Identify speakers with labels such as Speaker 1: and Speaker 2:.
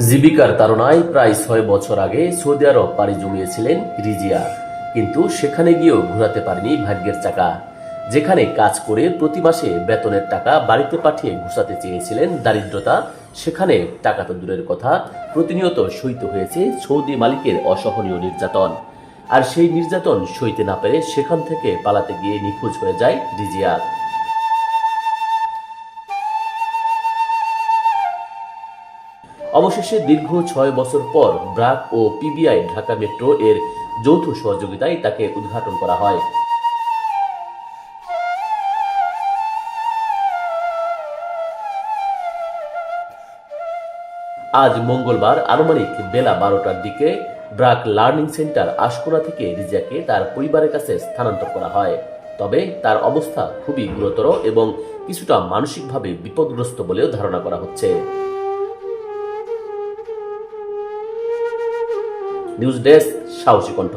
Speaker 1: জীবিকার তাড়নায় প্রায় ৬ বছর আগে সৌদি আরব পাড়ি জমিয়েছিলেন রিজিয়া, কিন্তু সেখানে গিয়েও ঘোরাতে পারেনি ভাগ্যের চাকা। যেখানে কাজ করে প্রতি মাসে বেতনের টাকা বাড়িতে পাঠিয়ে ঘুষাতে চেয়েছিলেন দারিদ্রতা, সেখানে টাকা তো দূরের কথা, প্রতিনিয়ত সইতে হয়েছে সৌদি মালিকের অসহনীয় নির্যাতন। আর সেই নির্যাতন সইতে না পেরে সেখান থেকে পালাতে গিয়ে নিখোঁজ হয়ে যায় রিজিয়া। অবশেষে দীর্ঘ ৬ বছর পর ব্র্যাক ও পিবিআই ঢাকা মেট্রো এর যৌথ সহযোগিতায় তাকে উদ্ঘাটন করা হয়। আজ মঙ্গলবার আনুমানিক বেলা ১২টার দিকে ব্র্যাক লার্নিং সেন্টার আশকোনা থেকে রিজিয়াকে তার পরিবারের কাছে স্থানান্তর করা হয়। তবে তার অবস্থা খুবই গুরুতর এবং কিছুটা মানসিকভাবে বিপদগ্রস্ত বলেও ধারণা করা হচ্ছে। নিউজ ডেস্ক, সাহসী কণ্ঠ।